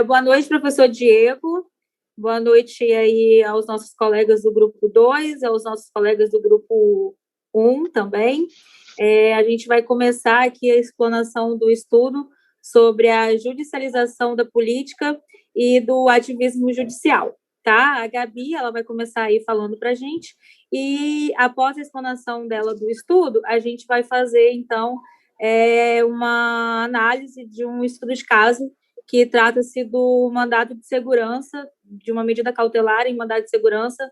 Boa noite, professor Diego. Boa noite aí aos nossos colegas do grupo 2, aos nossos colegas do grupo 1 também. A gente vai começar aqui a explanação do estudo sobre a judicialização da política e do ativismo judicial, tá? A Gabi, ela vai começar aí falando para a gente, e após a explanação dela do estudo, a gente vai fazer, então, uma análise de um estudo de caso que trata-se do mandado de segurança, de uma medida cautelar em mandado de segurança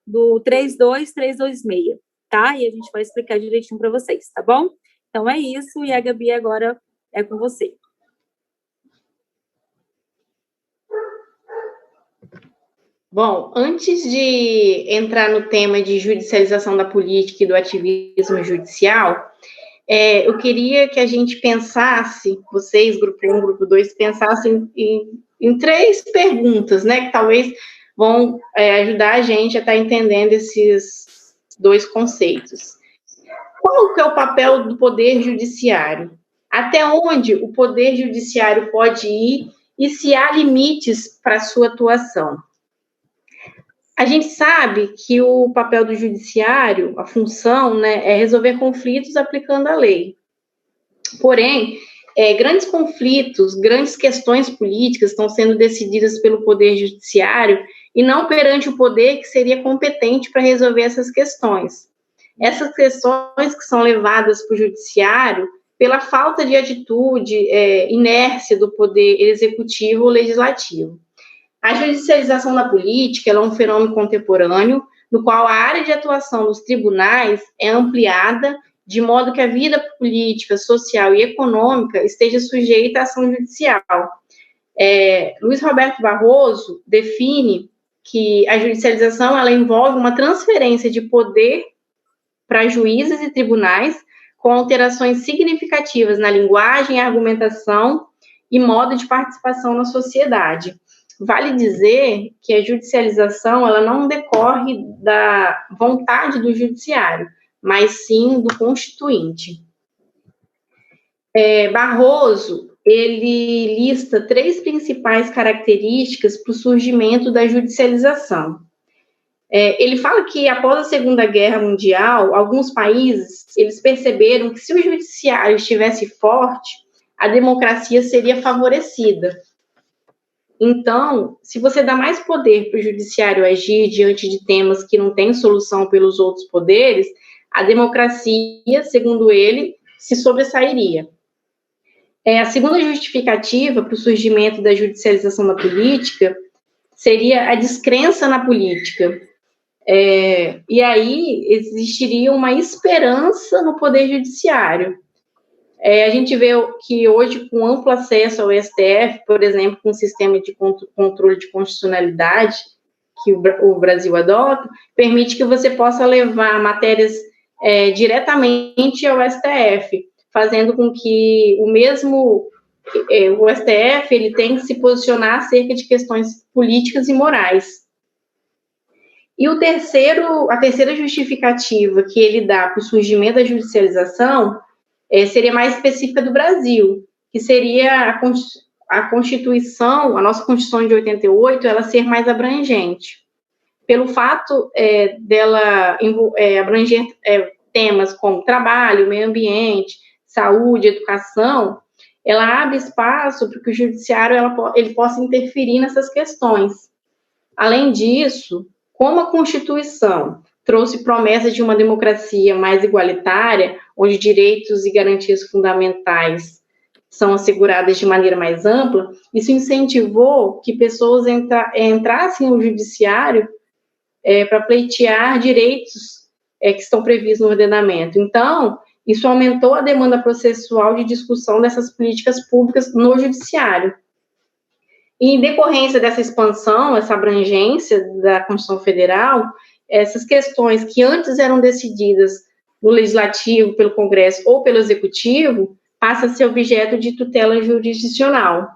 do 32326, tá? E a gente vai explicar direitinho para vocês, tá bom? Então é isso, e a Gabi agora é com você. Bom, antes de entrar no tema de judicialização da política e do ativismo judicial, eu queria que a gente pensasse, vocês, grupo 1, grupo 2, pensassem em 3 perguntas, né, que talvez vão ajudar a gente a estar entendendo esses 2 conceitos. Qual que é o papel do Poder Judiciário? Até onde o Poder Judiciário pode ir e se há limites para a sua atuação? A gente sabe que o papel do judiciário, a função, né, é resolver conflitos aplicando a lei. Porém, grandes conflitos, grandes questões políticas estão sendo decididas pelo Poder Judiciário e não perante o poder que seria competente para resolver essas questões. Essas questões que são levadas para o Judiciário pela falta de atitude, inércia do Poder Executivo ou Legislativo. A judicialização da política é um fenômeno contemporâneo, no qual a área de atuação dos tribunais é ampliada, de modo que a vida política, social e econômica esteja sujeita à ação judicial. Luiz Roberto Barroso define que a judicialização ela envolve uma transferência de poder para juízes e tribunais, com alterações significativas na linguagem, argumentação e modo de participação na sociedade. Vale dizer que a judicialização ela não decorre da vontade do judiciário, mas sim do constituinte. Barroso, ele lista 3 principais características para o surgimento da judicialização. Ele fala que após a Segunda Guerra Mundial, alguns países eles perceberam que se o judiciário estivesse forte, a democracia seria favorecida. Então, se você dá mais poder para o judiciário agir diante de temas que não têm solução pelos outros poderes, a democracia, segundo ele, se sobressairia. A segunda justificativa para o surgimento da judicialização da política seria a descrença na política. E aí existiria uma esperança no poder judiciário. A gente vê que hoje, com amplo acesso ao STF, por exemplo, com o sistema de controle de constitucionalidade que o Brasil adota, permite que você possa levar matérias diretamente ao STF, fazendo com que o STF ele tem que se posicionar acerca de questões políticas e morais. E a terceira justificativa que ele dá para o surgimento da judicialização seria mais específica do Brasil, que seria a Constituição, a nossa Constituição de 88, ela ser mais abrangente. Pelo fato dela abranger temas como trabalho, meio ambiente, saúde, educação, ela abre espaço para que o judiciário ele possa interferir nessas questões. Além disso, como a Constituição trouxe promessa de uma democracia mais igualitária, onde direitos e garantias fundamentais são asseguradas de maneira mais ampla, isso incentivou que pessoas entrassem no judiciário para pleitear direitos que estão previstos no ordenamento. Então, isso aumentou a demanda processual de discussão dessas políticas públicas no judiciário. E, em decorrência dessa expansão, essa abrangência da Constituição Federal, essas questões que antes eram decididas no Legislativo, pelo Congresso ou pelo Executivo, passam a ser objeto de tutela jurisdicional.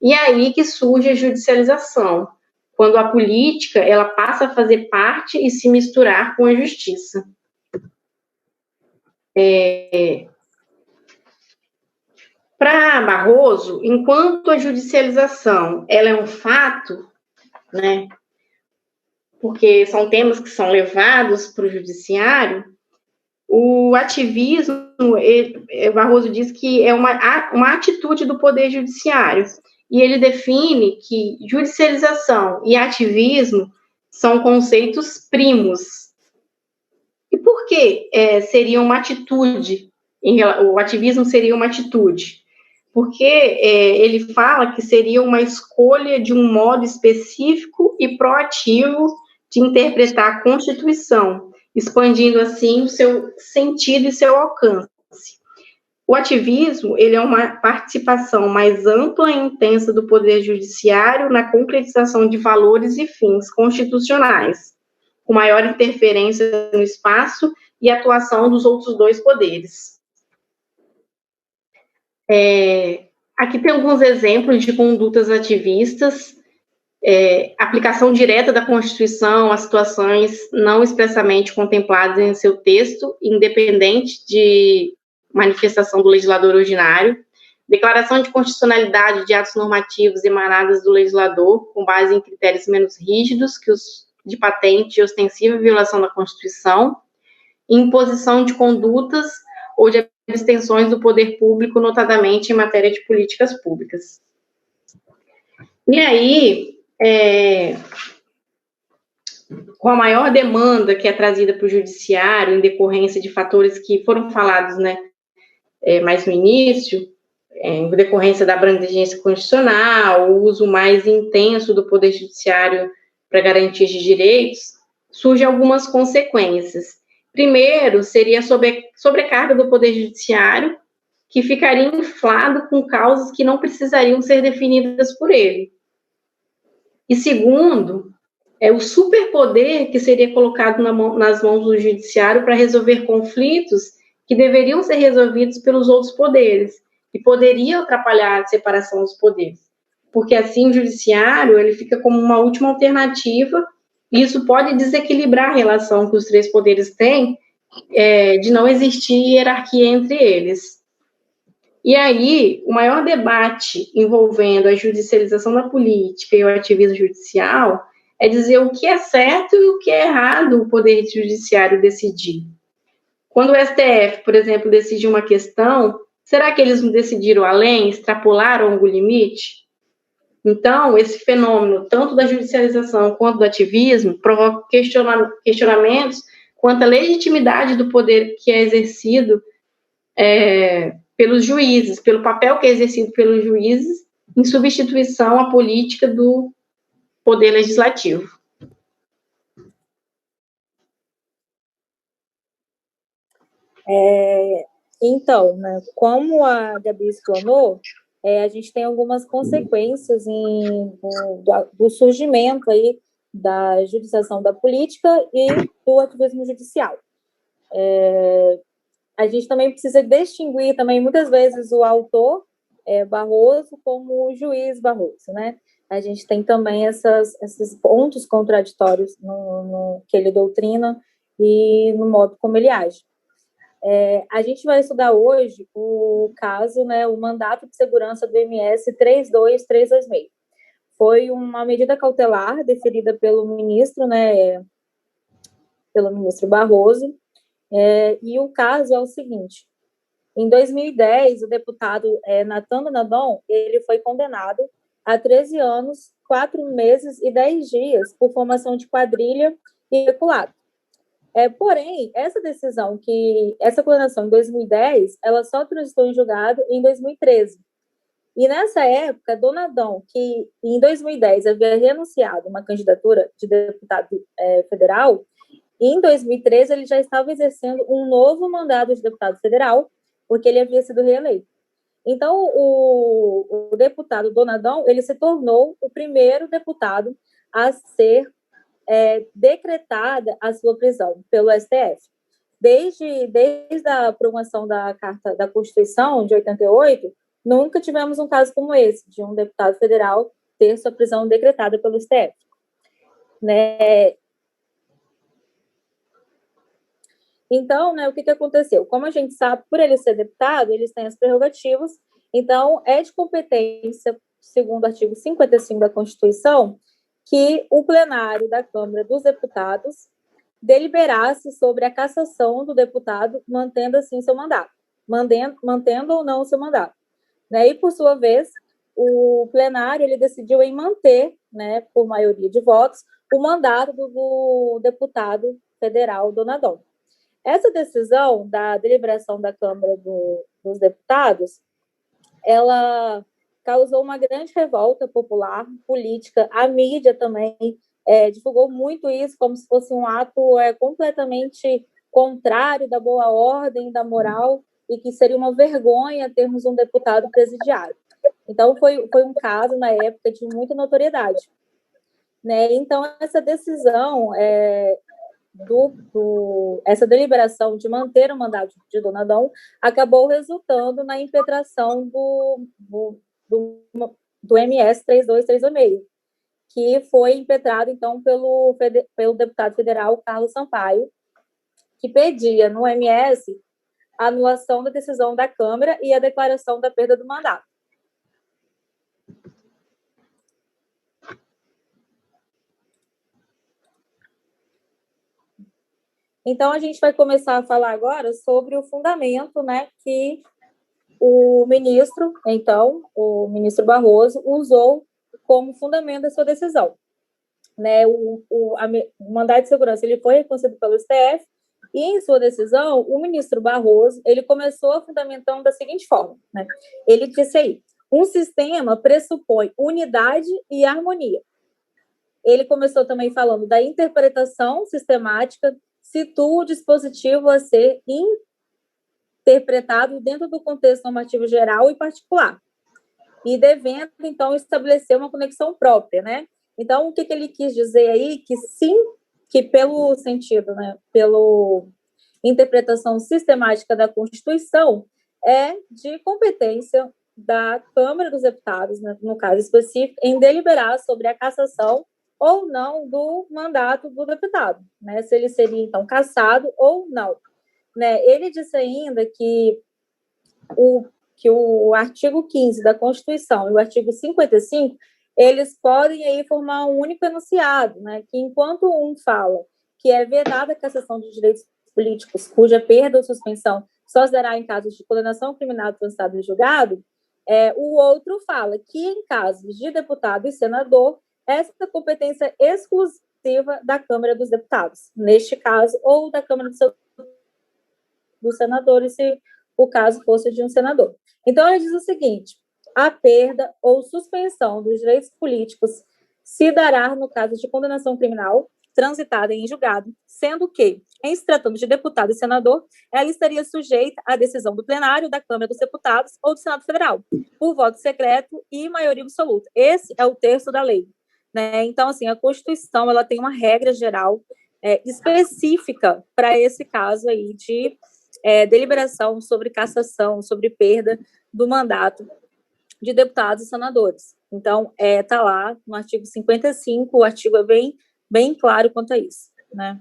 E é aí que surge a judicialização, quando a política ela passa a fazer parte e se misturar com a justiça. Para Barroso, enquanto a judicialização ela é um fato, né, porque são temas que são levados para o judiciário, o ativismo, Barroso diz que é uma atitude do Poder Judiciário, e ele define que judicialização e ativismo são conceitos primos. E por que seria uma atitude? O ativismo seria uma atitude? Porque ele fala que seria uma escolha de um modo específico e proativo de interpretar a Constituição, expandindo assim o seu sentido e seu alcance. O ativismo, ele é uma participação mais ampla e intensa do Poder Judiciário na concretização de valores e fins constitucionais, com maior interferência no espaço e atuação dos outros dois poderes. Aqui tem alguns exemplos de condutas ativistas, aplicação direta da Constituição a situações não expressamente contempladas em seu texto, independente de manifestação do legislador ordinário, declaração de constitucionalidade de atos normativos emanados do legislador, com base em critérios menos rígidos que os de patente e ostensiva violação da Constituição, imposição de condutas ou de extensões do poder público, notadamente em matéria de políticas públicas. E aí, com a maior demanda que é trazida para o judiciário, em decorrência de fatores que foram falados, né, mais no início, em decorrência da abrangência constitucional, o uso mais intenso do poder judiciário para garantia de direitos, surgem algumas consequências. Primeiro, seria a sobrecarga do Poder Judiciário, que ficaria inflado com causas que não precisariam ser definidas por ele. E segundo, o superpoder que seria colocado nas mãos do Judiciário para resolver conflitos que deveriam ser resolvidos pelos outros poderes, e poderia atrapalhar a separação dos poderes. Porque assim o Judiciário ele fica como uma última alternativa. E isso pode desequilibrar a relação que os três poderes têm, de não existir hierarquia entre eles. E aí, o maior debate envolvendo a judicialização da política e o ativismo judicial é dizer o que é certo e o que é errado o poder judiciário decidir. Quando o STF, por exemplo, decide uma questão, será que eles não decidiram além, extrapolaram o limite? Então, esse fenômeno, tanto da judicialização quanto do ativismo, provoca questionamentos quanto à legitimidade do poder que é exercido pelos juízes, pelo papel que é exercido pelos juízes em substituição à política do poder legislativo. Então, né, como a Gabi explanou, a gente tem algumas consequências do surgimento aí da judicialização da política e do ativismo judicial. A gente também precisa distinguir também, muitas vezes, o autor Barroso como o juiz Barroso, né? A gente tem também esses pontos contraditórios no que ele doutrina e no modo como ele age. A gente vai estudar hoje o caso, né, o mandato de segurança do MS 32326. Foi uma medida cautelar deferida pelo ministro, né, pelo ministro Barroso, e o caso é o seguinte: em 2010, o deputado Natan Donadon, ele foi condenado a 13 anos, 4 meses e 10 dias por formação de quadrilha e peculado. Porém, essa condenação em 2010, ela só transitou em julgado em 2013. E nessa época, Donadon, que em 2010 havia renunciado uma candidatura de deputado federal, em 2013 ele já estava exercendo um novo mandato de deputado federal, porque ele havia sido reeleito. Então, o deputado Donadon, ele se tornou o primeiro deputado a ser decretada a sua prisão pelo STF. Desde a promulgação da Carta da Constituição de 88, nunca tivemos um caso como esse, de um deputado federal ter sua prisão decretada pelo STF. Né? Então, né, o que aconteceu? Como a gente sabe, por ele ser deputado, eles têm as prerrogativas Então, é de competência, segundo o artigo 55 da Constituição, que o plenário da Câmara dos Deputados deliberasse sobre a cassação do deputado, mantendo assim seu mandato, mantendo ou não o seu mandato. Né? E, por sua vez, o plenário ele decidiu em manter, né, por maioria de votos, o mandato do deputado federal Donadon. Essa decisão da deliberação da Câmara dos Deputados, ela causou uma grande revolta popular, política. A mídia também divulgou muito isso como se fosse um ato completamente contrário da boa ordem, da moral, e que seria uma vergonha termos um deputado presidiário. Então, foi um caso, na época, de muita notoriedade. Né? Então, essa decisão, essa deliberação de manter o mandato de Donadon acabou resultando na impetração do MS 32386, que foi impetrado, então, pelo deputado federal Carlos Sampaio, que pedia no MS a anulação da decisão da Câmara e a declaração da perda do mandato. Então, a gente vai começar a falar agora sobre o fundamento, né, que o ministro Barroso, usou como fundamento da sua decisão. Né, o mandado de segurança ele foi reconhecido pelo STF e, em sua decisão, o ministro Barroso ele começou fundamentando da seguinte forma. Né? Ele disse aí, um sistema pressupõe unidade e harmonia. Ele começou também falando da interpretação sistemática, situa o dispositivo a ser interpretado dentro do contexto normativo geral e particular, e devendo, então, estabelecer uma conexão própria, né? Então, o que ele quis dizer aí? Que sim, que pelo sentido, né, pela interpretação sistemática da Constituição, é de competência da Câmara dos Deputados, né, no caso específico, em deliberar sobre a cassação ou não do mandato do deputado, né? Se ele seria, então, cassado ou não. Né? Ele disse ainda que o artigo 15 da Constituição e o artigo 55, eles podem aí formar um único enunciado, né? Que enquanto um fala que é vedada a cassação de direitos políticos cuja perda ou suspensão só se dará em casos de condenação criminal transitada em julgado, o outro fala que em casos de deputado e senador, essa competência exclusiva da Câmara dos Deputados, neste caso, ou da Câmara dos Senadores, se o caso fosse de um senador. Então, ele diz o seguinte, a perda ou suspensão dos direitos políticos se dará no caso de condenação criminal transitada em julgado, sendo que, em se tratando de deputado e senador, ela estaria sujeita à decisão do plenário da Câmara dos Deputados ou do Senado Federal, por voto secreto e maioria absoluta. Esse é o texto da lei. Né? Então, assim, a Constituição ela tem uma regra geral específica para esse caso aí de deliberação sobre cassação, sobre perda do mandato de deputados e senadores. Então, está lá no artigo 55, o artigo é bem claro quanto a isso. Né?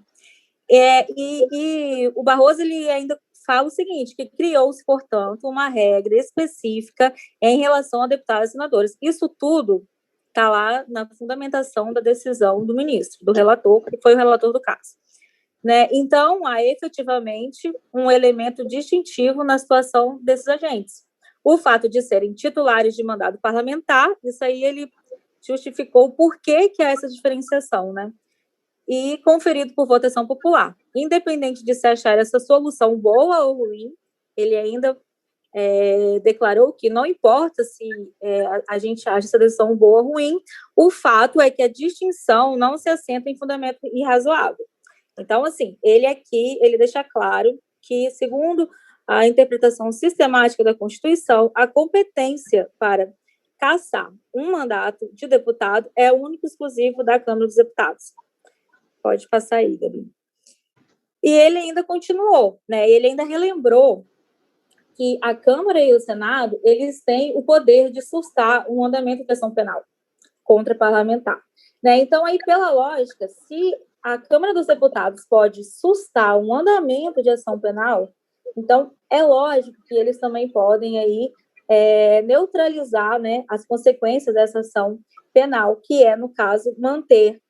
E o Barroso ele ainda fala o seguinte, que criou-se, portanto, uma regra específica em relação a deputados e senadores. Isso tudo está lá na fundamentação da decisão do ministro, do relator, que foi o relator do caso. Né? Então, há efetivamente um elemento distintivo na situação desses agentes. O fato de serem titulares de mandado parlamentar, isso aí ele justificou o porquê que há essa diferenciação, né? E conferido por votação popular. Independente de se achar essa solução boa ou ruim, ele ainda declarou que não importa se a gente acha essa decisão boa ou ruim, o fato é que a distinção não se assenta em fundamento irrazoável. Então, assim, ele deixa claro que, segundo a interpretação sistemática da Constituição, a competência para cassar um mandato de deputado é único e exclusivo da Câmara dos Deputados. Pode passar aí, Gabi. E ele ainda continuou, né? Ele ainda relembrou que a Câmara e o Senado, eles têm o poder de sustar um andamento de ação penal contra parlamentar. Né? Então, aí, pela lógica, se a Câmara dos Deputados pode sustar um andamento de ação penal, então é lógico que eles também podem aí neutralizar, né, as consequências dessa ação penal, que é, no caso, manter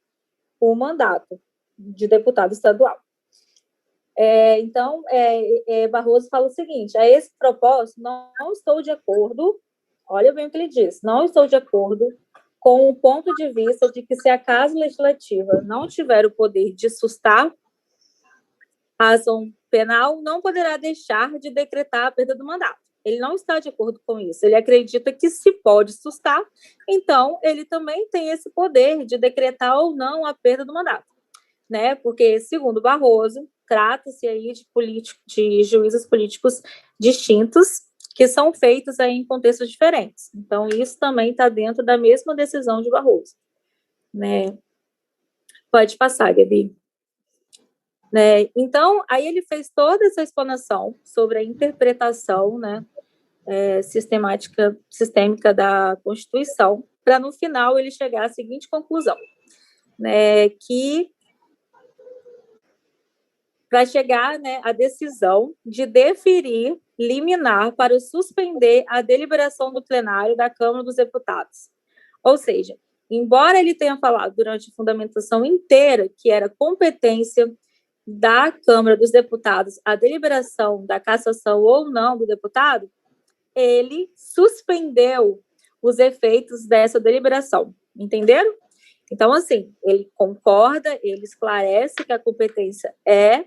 o mandato de deputado estadual. Então, Barroso fala o seguinte: a esse propósito, não estou de acordo, olha bem o que ele diz, não estou de acordo com o ponto de vista de que se a Casa Legislativa não tiver o poder de sustar a ação penal, não poderá deixar de decretar a perda do mandato. Ele não está de acordo com isso. Ele acredita que se pode sustar, então ele também tem esse poder de decretar ou não a perda do mandato, né? Porque, segundo Barroso, trata-se aí de juízos políticos distintos que são feitos aí em contextos diferentes. Então, isso também está dentro da mesma decisão de Barroso, né? Pode passar, Gabi. Né? Então, aí ele fez toda essa explanação sobre a interpretação, né, sistêmica da Constituição, para no final ele chegar à seguinte conclusão, né, que para chegar, né, à decisão de deferir liminar para suspender a deliberação do plenário da Câmara dos Deputados. Ou seja, embora ele tenha falado durante a fundamentação inteira que era competência da Câmara dos Deputados a deliberação da cassação ou não do deputado, ele suspendeu os efeitos dessa deliberação. Entenderam? Então, assim, ele concorda, ele esclarece que a competência é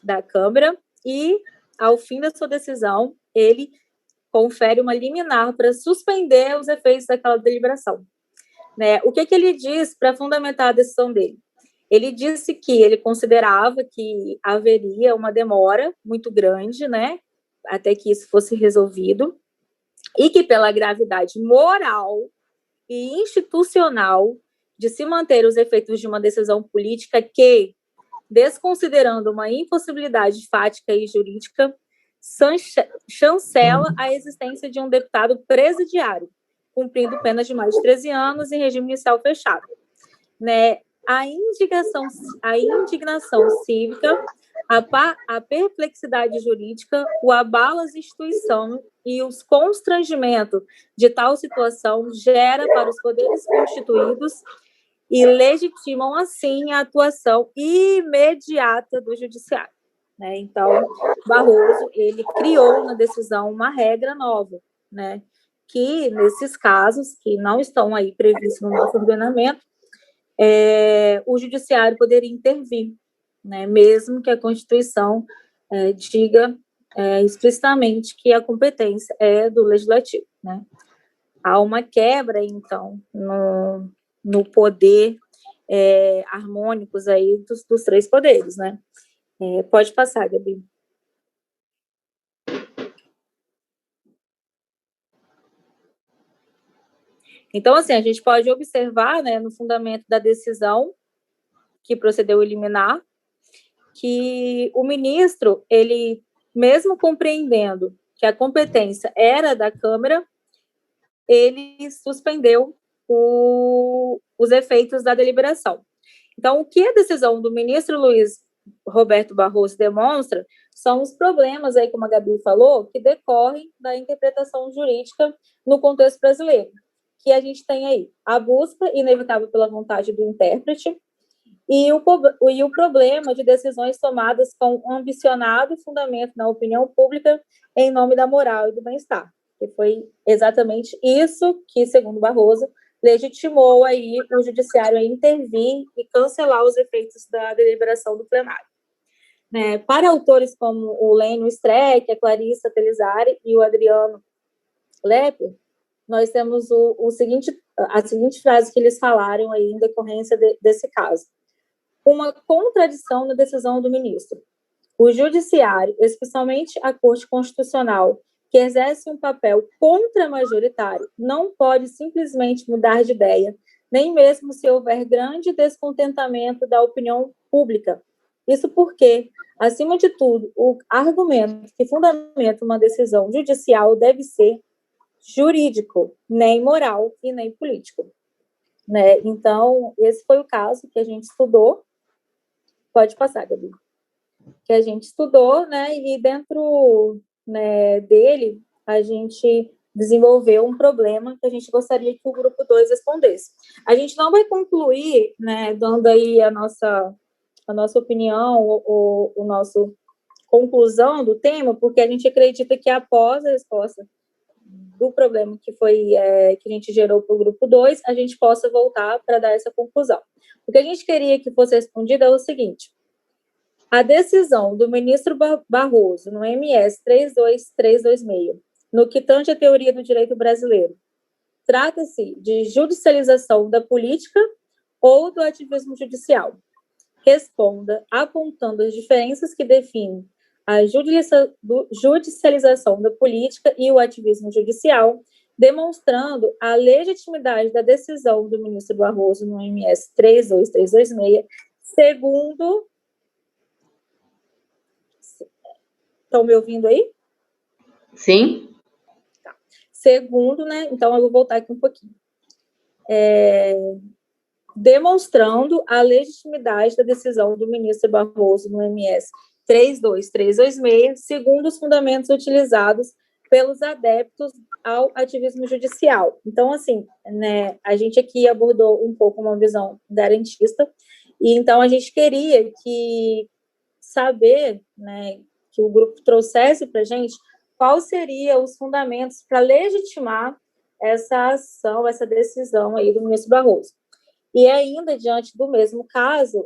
da Câmara e, ao fim da sua decisão, ele confere uma liminar para suspender os efeitos daquela deliberação. Né? O que ele diz para fundamentar a decisão dele? Ele disse que ele considerava que haveria uma demora muito grande, né, até que isso fosse resolvido, e que pela gravidade moral e institucional de se manter os efeitos de uma decisão política que, desconsiderando uma impossibilidade fática e jurídica, chancela a existência de um deputado presidiário, cumprindo pena de mais de 13 anos em regime inicial fechado. Né? A indignação cívica, a perplexidade jurídica, o abalo às instituições e os constrangimentos de tal situação gera para os poderes constituídos e legitimam, assim, a atuação imediata do judiciário. Né? Então, Barroso, ele criou na decisão uma regra nova, né? Que, nesses casos, que não estão aí previstos no nosso ordenamento, o judiciário poderia intervir, né? Mesmo que a Constituição diga explicitamente que a competência é do Legislativo. Né? Há uma quebra, então, no poder harmônicos aí dos três poderes. Né? Pode passar, Gabi. Então, assim, a gente pode observar, né, no fundamento da decisão que procedeu liminar, que o ministro, ele, mesmo compreendendo que a competência era da Câmara, ele suspendeu os efeitos da deliberação. Então, o que a decisão do ministro Luiz Roberto Barroso demonstra são os problemas, aí, como a Gabi falou, que decorrem da interpretação jurídica no contexto brasileiro, que a gente tem aí a busca inevitável pela vontade do intérprete e o problema de decisões tomadas com um ambicionado fundamento na opinião pública em nome da moral e do bem-estar, que foi exatamente isso que, segundo Barroso, legitimou aí o judiciário a intervir e cancelar os efeitos da deliberação do plenário. Né? Para autores como o Lênio Streck, a Clarissa Telizari e o Adriano Lepper, nós temos a seguinte frase que eles falaram aí em decorrência desse caso. Uma contradição na decisão do ministro. O judiciário, especialmente a Corte Constitucional, que exerce um papel contra-majoritário, não pode simplesmente mudar de ideia, nem mesmo se houver grande descontentamento da opinião pública. Isso porque, acima de tudo, o argumento que fundamenta uma decisão judicial deve ser jurídico, nem moral e nem político. Né? Então, esse foi o caso que a gente estudou. Pode passar, Gabi. Que a gente estudou, né? E dentro, né, dele, a gente desenvolveu um problema que a gente gostaria que o grupo 2 respondesse. A gente não vai concluir, né, dando aí a nossa opinião, o nosso conclusão do tema, porque a gente acredita que após a resposta do problema que foi que a gente gerou para o grupo 2, a gente possa voltar para dar essa conclusão. O que a gente queria que fosse respondido é o seguinte: a decisão do ministro Barroso no MS 32326, no que tange à teoria do direito brasileiro, trata-se de judicialização da política ou do ativismo judicial? Responda apontando as diferenças que definem a judicialização da política e o ativismo judicial, demonstrando a legitimidade da decisão do ministro Barroso no MS 32326, segundo... Estão me ouvindo aí? Sim. Tá. Segundo, né? Então, eu vou voltar aqui um pouquinho. Demonstrando a legitimidade da decisão do ministro Barroso no MS 32326, segundo os fundamentos utilizados pelos adeptos ao ativismo judicial. Então, assim, né, a gente aqui abordou um pouco uma visão garantista, e então a gente queria saber, né, que o grupo trouxesse para a gente quais seriam os fundamentos para legitimar essa ação, essa decisão aí do ministro Barroso. E ainda, diante do mesmo caso,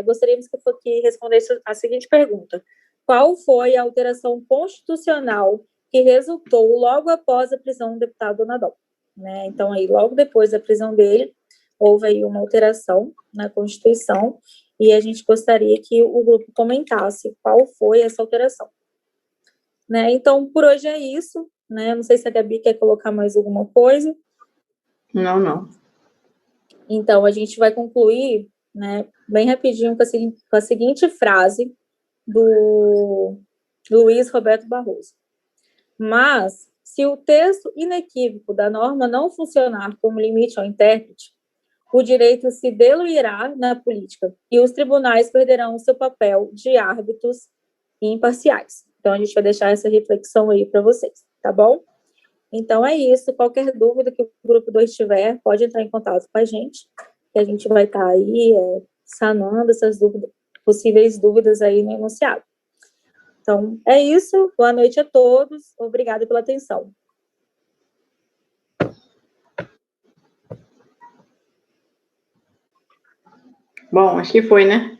gostaríamos que respondesse a seguinte pergunta: qual foi a alteração constitucional que resultou logo após a prisão do deputado Donadon? Né? Então, aí, logo depois da prisão dele, houve aí uma alteração na Constituição, e a gente gostaria que o grupo comentasse qual foi essa alteração. Né? Então, por hoje é isso. Né? Não sei se a Gabi quer colocar mais alguma coisa. Não. Então, a gente vai concluir, né, bem rapidinho com a seguinte frase do Luiz Roberto Barroso: mas, se o texto inequívoco da norma não funcionar como limite ao intérprete, o direito se diluirá na política e os tribunais perderão o seu papel de árbitros imparciais. Então, a gente vai deixar essa reflexão aí para vocês, tá bom? Então, é isso. Qualquer dúvida que o grupo 2 tiver, pode entrar em contato com a gente, que a gente vai estar aí sanando essas possíveis dúvidas aí no enunciado. Então, é isso. Boa noite a todos. Obrigada pela atenção. Bom, acho que foi, né?